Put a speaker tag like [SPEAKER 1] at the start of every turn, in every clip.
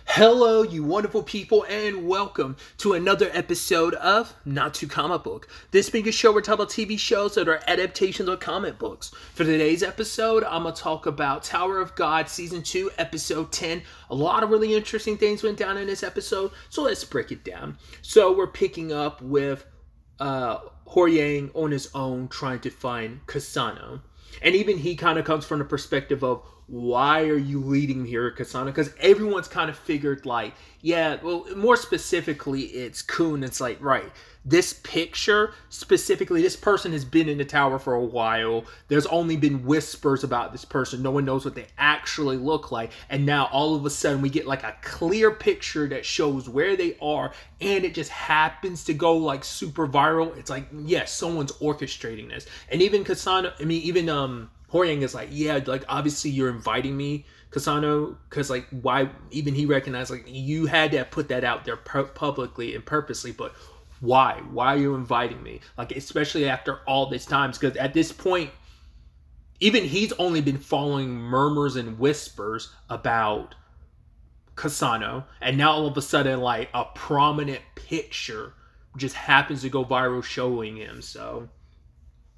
[SPEAKER 1] Hello, you wonderful people, and welcome to another episode of Not Too Comic Book. This being a show where we talk about TV shows that are adaptations of comic books. For today's episode, I'm going to talk about Tower of God Season 2, Episode 10. A lot of really interesting things went down in this episode, so let's break it down. So we're picking up with Hor-Yang on his own trying to find Kasano. And even he kind of comes from the perspective of, why are you leading me here, Kasano? Because everyone's kind of figured like, yeah, well, more specifically, it's Khun. It's like, right, this picture, specifically, this person has been in the tower for a while. There's only been whispers about this person. No one knows what they actually look like. And now all of a sudden we get like a clear picture that shows where they are. And it just happens to go like super viral. It's like, yes, someone's orchestrating this. And even Kasano, Hor-Yang is like, yeah, like, obviously you're inviting me, Kasano, because, like, why, even he recognized, like, you had to put that out there publicly and purposely, but why? Why are you inviting me? Like, especially after all this time, because at this point, even he's only been following murmurs and whispers about Kasano, and now all of a sudden, like, a prominent picture just happens to go viral showing him, so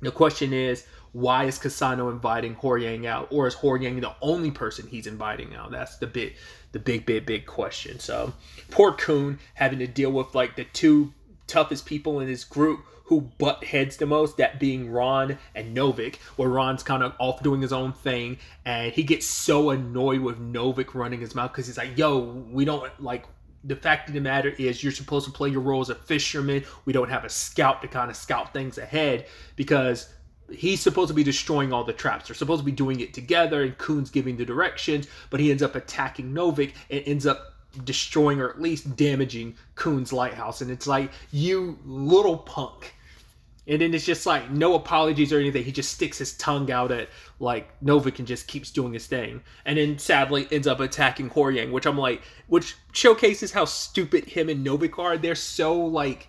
[SPEAKER 1] the question is, why is Kasano inviting Hor-Yang out? Or is Hor-Yang the only person he's inviting out? That's the big question. So, poor Khun having to deal with like the two toughest people in his group who butt heads the most, that being Ron and Novik, where Ron's kind of off doing his own thing, and he gets so annoyed with Novik running his mouth because he's like, yo, we don't like... The fact of the matter is you're supposed to play your role as a fisherman. We don't have a scout to kind of scout things ahead because he's supposed to be destroying all the traps. They're supposed to be doing it together and Khun's giving the directions, but he ends up attacking Novik and ends up destroying or at least damaging Khun's lighthouse. And it's like, you little punk. And then it's just like, no apologies or anything. He just sticks his tongue out at, like, Novik and just keeps doing his thing. And then, sadly, ends up attacking Hor-Yang, which I'm like, which showcases how stupid him and Novik are. They're so, like,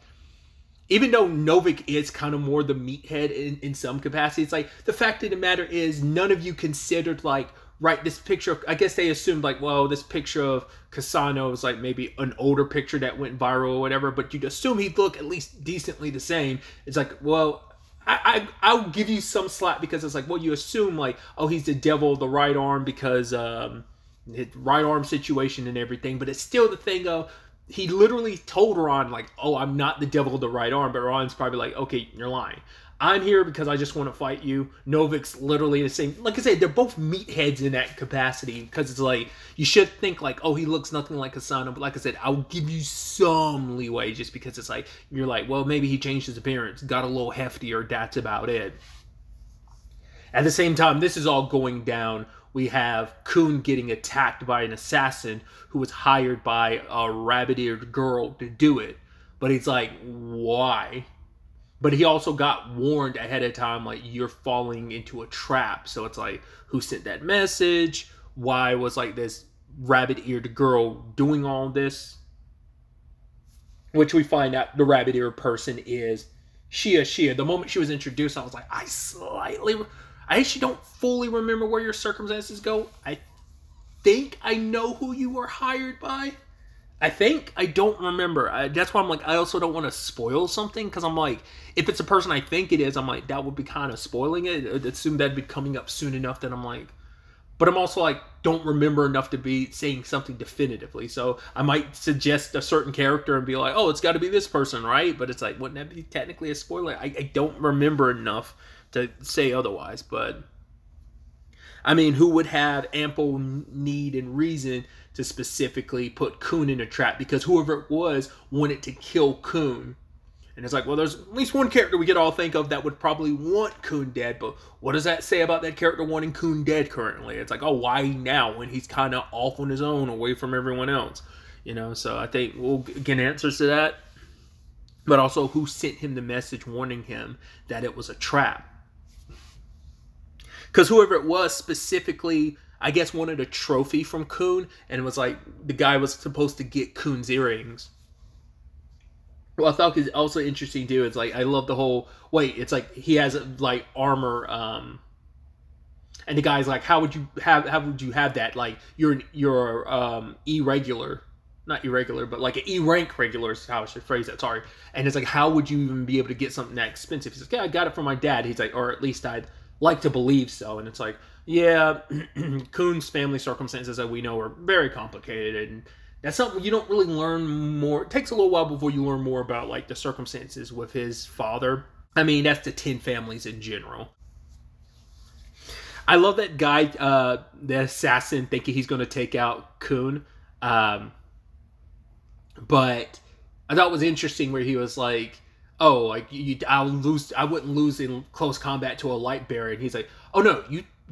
[SPEAKER 1] even though Novik is kind of more the meathead in some capacity, it's like, the fact of the matter is, none of you considered, like, right, this picture of, I guess they assumed, like, well, this picture of Kasano is, like, maybe an older picture that went viral or whatever, but you'd assume he'd look at least decently the same. It's like, well, I'll give you some slack because it's like, well, you assume, like, oh, he's the devil of the right arm because his right arm situation and everything, but it's still the thing of, he literally told Ron, like, oh, I'm not the devil of the right arm, but Ron's probably like, okay, you're lying. I'm here because I just want to fight you. Novik's literally the same. Like I said, they're both meatheads in that capacity because it's like, you should think like, oh, he looks nothing like Kasano. But like I said, I'll give you some leeway just because it's like, you're like, well, maybe he changed his appearance, got a little heftier, that's about it. At the same time, this is all going down. We have Khun getting attacked by an assassin who was hired by a rabbit-eared girl to do it. But he's like, why? But he also got warned ahead of time, like, you're falling into a trap. So it's like, who sent that message? Why was, like, this rabbit-eared girl doing all this? Which we find out the rabbit-eared person is Shia. The moment she was introduced, I was like, I actually don't fully remember where your circumstances go. I think I know who you were hired by. I don't remember. That's why I'm like, I also don't want to spoil something, because I'm like, if it's a person I think it is, I'm like, that would be kind of spoiling it. I'd assume that'd be coming up soon enough that I'm like, but I'm also like, don't remember enough to be saying something definitively. So I might suggest a certain character and be like, oh, it's got to be this person, right? But it's like, wouldn't that be technically a spoiler? I don't remember enough to say otherwise, but I mean, who would have ample need and reason to specifically put Khun in a trap? Because whoever it was wanted to kill Khun. And it's like, well, there's at least one character we could all think of that would probably want Khun dead, but what does that say about that character wanting Khun dead currently? It's like, oh, why now when he's kind of off on his own, away from everyone else? You know, so I think we'll get answers to that. But also, who sent him the message warning him that it was a trap? Because whoever it was specifically, I guess, wanted a trophy from Khun, and it was like, the guy was supposed to get Khun's earrings. Well, I thought it's also interesting too. It's like, I love the whole, wait, it's like he has like armor, and the guy's like, how would you have that? Like, you're irregular. not irregular, but like an E-rank regular is how I should phrase that, sorry. And it's like, how would you even be able to get something that expensive? He's like, yeah, I got it from my dad. He's like, or at least I'd like to believe so. And it's like, yeah, Coon's family circumstances that we know are very complicated, and that's something you don't really learn more. It takes a little while before you learn more about like the circumstances with his father. I mean, that's the 10 families in general. I love that guy, the assassin, thinking he's going to take out Coon. But I thought it was interesting where he was like, "Oh, like I wouldn't lose in close combat to a light bearer." And he's like, "Oh no,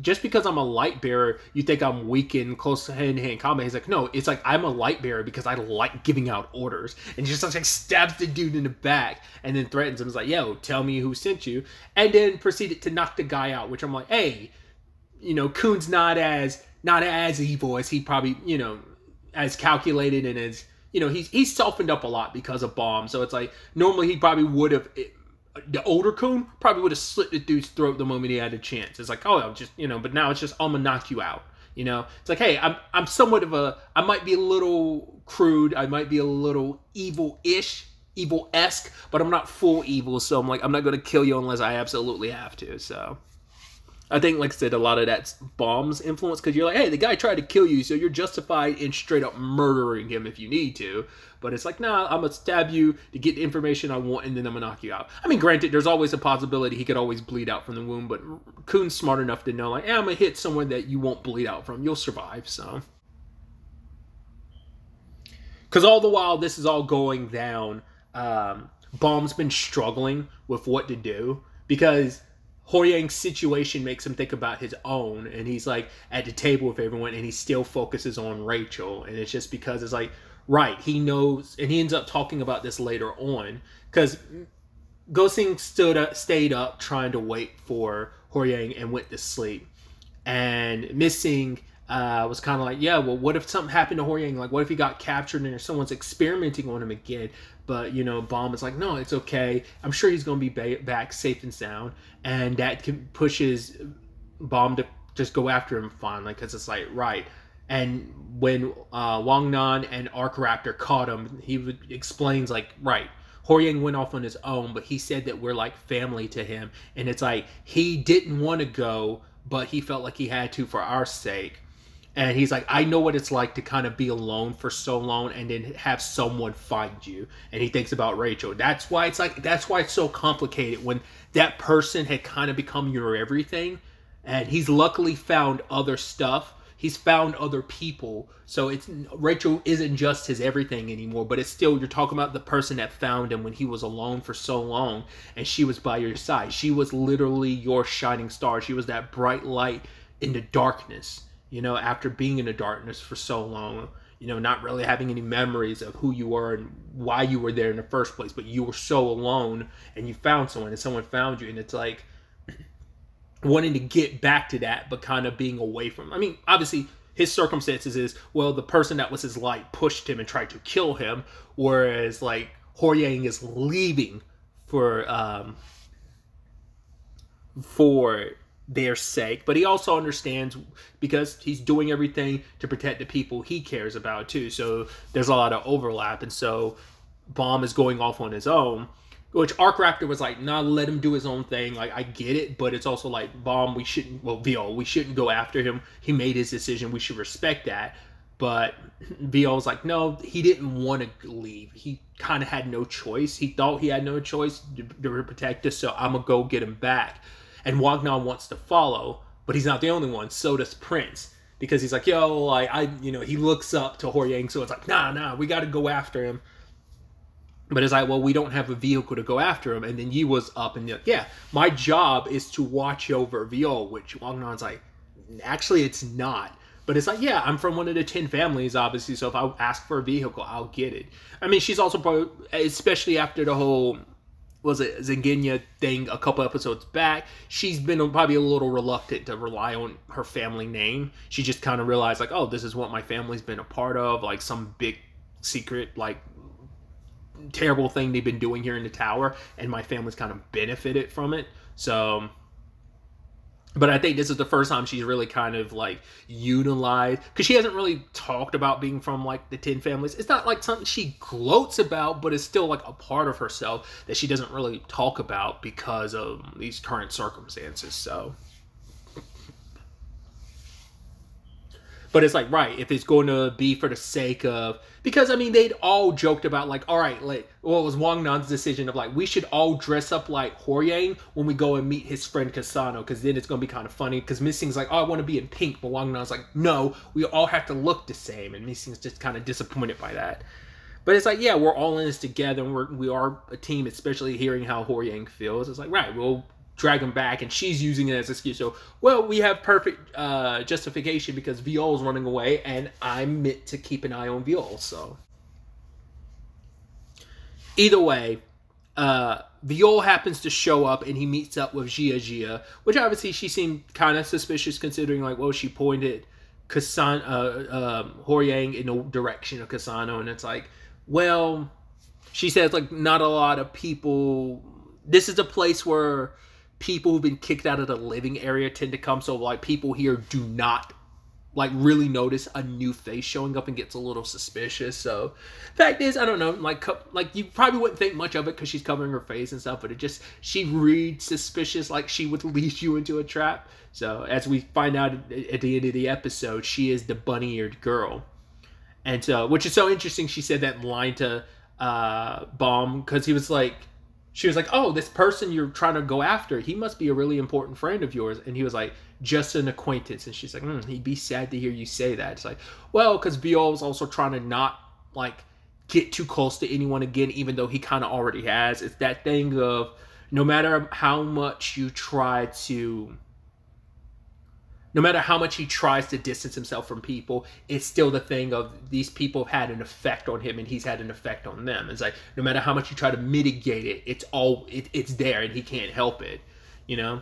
[SPEAKER 1] just because I'm a light bearer, you think I'm weak in close hand-to-hand combat?" He's like, "No, it's like I'm a light bearer because I like giving out orders." And he just like stabs the dude in the back and then threatens him. He's like, "Yo, tell me who sent you," and then proceeded to knock the guy out. Which I'm like, hey, Coon's not as evil as he probably, as calculated and as. He's softened up a lot because of bombs. So it's like, normally he probably would have, the older Coon probably would have slit the dude's throat the moment he had a chance. It's like, oh, I'm just, but now it's just, I'm going to knock you out. It's like, hey, I'm somewhat of I might be a little crude. I might be a little evil-ish, evil-esque, but I'm not full evil. So I'm like, I'm not going to kill you unless I absolutely have to. So I think, like I said, a lot of that's bombs influence, because you're like, hey, the guy tried to kill you, so you're justified in straight up murdering him if you need to. But it's like, nah, I'm going to stab you to get the information I want, and then I'm going to knock you out. I mean, granted, there's always a possibility he could always bleed out from the wound, but Coon's smart enough to know, like, I'm going to hit somewhere that you won't bleed out from. You'll survive, so. Because all the while this is all going down, Bomb's been struggling with what to do, because Hoyang's situation makes him think about his own, and he's like at the table with everyone, and he still focuses on Rachel. And it's just because it's like, right, he knows, and he ends up talking about this later on, because Gosing stayed up trying to wait for Hoyang and went to sleep, and Missing was kind of like, yeah, well, what if something happened to Hoyang? Like, what if he got captured and someone's experimenting on him again? But, Bomb is like, no, it's okay. I'm sure he's going to be back safe and sound. And that pushes Bomb to just go after him finally, because it's like, right. And when Wang Nan and Arc Raptor caught him, he explains, like, right, Hoyang went off on his own, but he said that we're like family to him. And it's like, he didn't want to go, but he felt like he had to for our sake. And he's like, I know what it's like to kind of be alone for so long and then have someone find you. And he thinks about Rachel. That's why it's so complicated when that person had kind of become your everything. And he's luckily found other stuff. He's found other people. So Rachel isn't just his everything anymore, but it's still, you're talking about the person that found him when he was alone for so long, and she was by your side. She was literally your shining star. She was that bright light in the darkness. After being in the darkness for so long, not really having any memories of who you were and why you were there in the first place, but you were so alone and you found someone and someone found you, and it's like wanting to get back to that, but kind of being away from. I mean, obviously his circumstances is, well, the person that was his light pushed him and tried to kill him, whereas like Hoyang is leaving for their sake, but he also understands, because he's doing everything to protect the people he cares about too. So there's a lot of overlap, and so Bomb is going off on his own, which Arc Raptor was like, nah, let him do his own thing. Like, I get it, but it's also like, Bomb, we shouldn't go after him. He made his decision. We should respect that. But VO was like, no, he didn't want to leave. He kind of had no choice. He thought he had no choice to protect us, so I'm going to go get him back. And Wang Nan wants to follow, but he's not the only one. So does Prince, because he's like, yo, he looks up to Hoyang, so it's like, nah, we got to go after him. But it's like, well, we don't have a vehicle to go after him. And then Yi was up and like, yeah, my job is to watch over VO, which Wang Nan's like, actually, it's not. But it's like, yeah, I'm from one of the 10 families, obviously, so if I ask for a vehicle, I'll get it. I mean, she's also probably, especially after the whole, Zengenya thing a couple episodes back, she's been probably a little reluctant to rely on her family name. She just kind of realized, like, oh, this is what my family's been a part of, like some big secret, like, terrible thing they've been doing here in the tower, and my family's kind of benefited from it. So But I think this is the first time she's really kind of like utilized, because she hasn't really talked about being from like the 10 families. It's not like something she gloats about, but it's still like a part of herself that she doesn't really talk about because of these current circumstances. So, but it's like, right, if it's going to be for the sake of, because I mean, they'd all joked about like, all right, like, well, it was Wang Nan's decision of like, we should all dress up like Horyang when we go and meet his friend Kasano, because then it's going to be kind of funny, because Missing's like, oh, I want to be in pink, but Wang Nan's like, no, we all have to look the same, and Missing's just kind of disappointed by that. But it's like, yeah, we're all in this together, and we are a team, especially hearing how Horyang feels. It's like, right, we'll drag him back, and she's using it as an excuse. So, well, we have perfect justification because Viol's running away, and I'm meant to keep an eye on Viol. So, either way, Viol happens to show up, and he meets up with Gia, which obviously she seemed kind of suspicious considering, like, well, she pointed Horyang in the direction of Kasano, and it's like, well, she says, like, not a lot of people. This is a place where people who've been kicked out of the living area tend to come, so like people here do not like really notice a new face showing up and gets a little suspicious. So fact is, I don't know, like you probably wouldn't think much of it because she's covering her face and stuff, but it just, she reads suspicious, like she would lead you into a trap. So as we find out at the end of the episode, she is the bunny-eared girl. And so, which is so interesting, she said that line to Bomb, because he was like, she was like, oh, this person you're trying to go after, he must be a really important friend of yours. And he was like, just an acquaintance. And she's like, he'd be sad to hear you say that. It's like, well, because Viol's also trying to not, like, get too close to anyone again, even though he kind of already has. It's that thing of, no matter how much you try to, no matter how much he tries to distance himself from people, it's still the thing of these people have had an effect on him and he's had an effect on them. It's like, no matter how much you try to mitigate it, it's there and he can't help it, you know?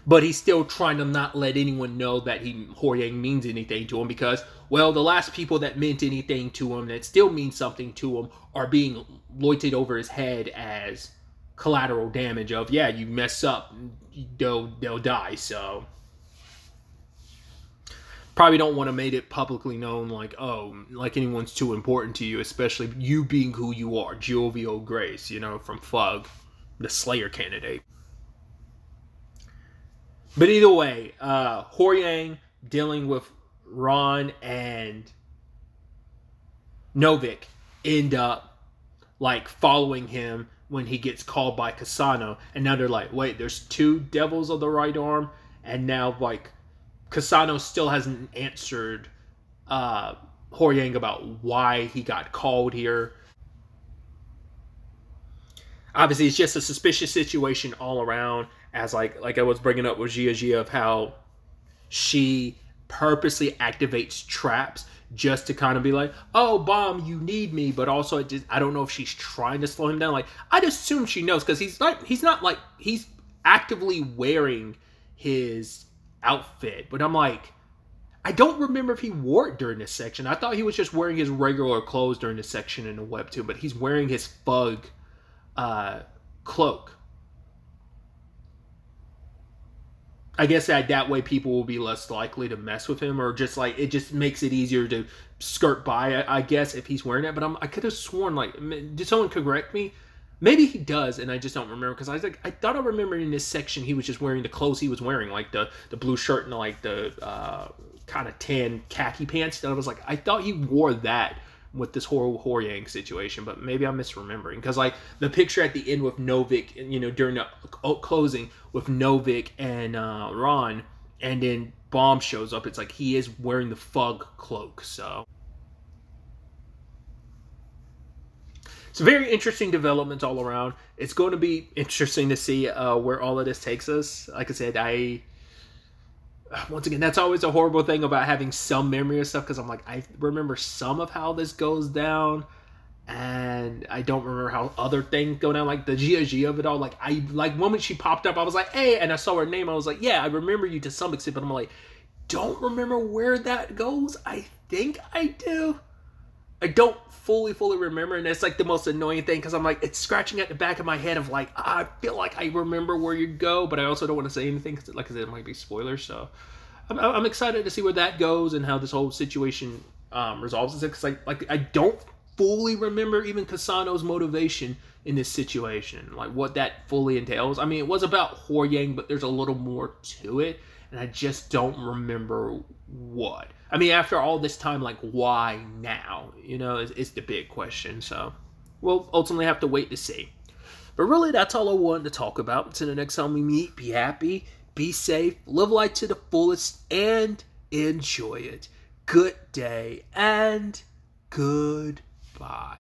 [SPEAKER 1] But he's still trying to not let anyone know that Horyang means anything to him, because, well, the last people that meant anything to him, that still means something to him, are being loitered over his head as collateral damage of, yeah, you mess up, they'll die, so probably don't want to make it publicly known, like, oh, like anyone's too important to you, especially you being who you are, Jovial Grace, you know, from Fug, the Slayer candidate. But either way, Horyang dealing with Ron and Novik end up, like, following him when he gets called by Kasano, and now they're like, wait, there's two devils of the right arm, and now, like, Kasano still hasn't answered Horyang about why he got called here. Obviously, it's just a suspicious situation all around, as like I was bringing up with Gia of how she purposely activates traps just to kind of be like, oh, Bomb, you need me, but also I don't know if she's trying to slow him down. Like, I'd assume she knows, because he's actively wearing his outfit, but I'm like, I don't remember if he wore it during this section. I thought he was just wearing his regular clothes during this section in the webtoon, but he's wearing his Fug cloak. I guess that way people will be less likely to mess with him, or just like, it just makes it easier to skirt by, I guess, if he's wearing it. But I could have sworn, like, did someone correct me? Maybe he does, and I just don't remember, because I was like, I thought I remembered in this section he was just wearing the clothes he was wearing, like the blue shirt and like the kind of tan khaki pants. And I was like, I thought he wore that with this Horyang situation, but maybe I'm misremembering, because like the picture at the end with Novik, you know, during the closing with Novik and Ron, and then Bomb shows up, it's like he is wearing the Fug cloak. So it's very interesting developments all around. It's going to be interesting to see where all of this takes us. Like I said, once again, that's always a horrible thing about having some memory of stuff, because I'm like, I remember some of how this goes down, and I don't remember how other things go down, like the Gia of it all. Like, when she popped up, I was like, hey, and I saw her name, I was like, yeah, I remember you to some extent, but I'm like, don't remember where that goes. I think I do. I don't fully remember, and that's like the most annoying thing, because I'm like, it's scratching at the back of my head of like, I feel like I remember where you go, but I also don't want to say anything because, like I said, it might be spoilers. So I'm excited to see where that goes and how this whole situation resolves itself. Because like I don't fully remember even Kasano's motivation in this situation, like what that fully entails. I mean, it was about Hwoarang, but there's a little more to it, and I just don't remember what. I mean, after all this time, like, why now? You know, it's the big question. So we'll ultimately have to wait to see. But really, that's all I wanted to talk about. Until the next time we meet, be happy, be safe, live life to the fullest, and enjoy it. Good day and goodbye.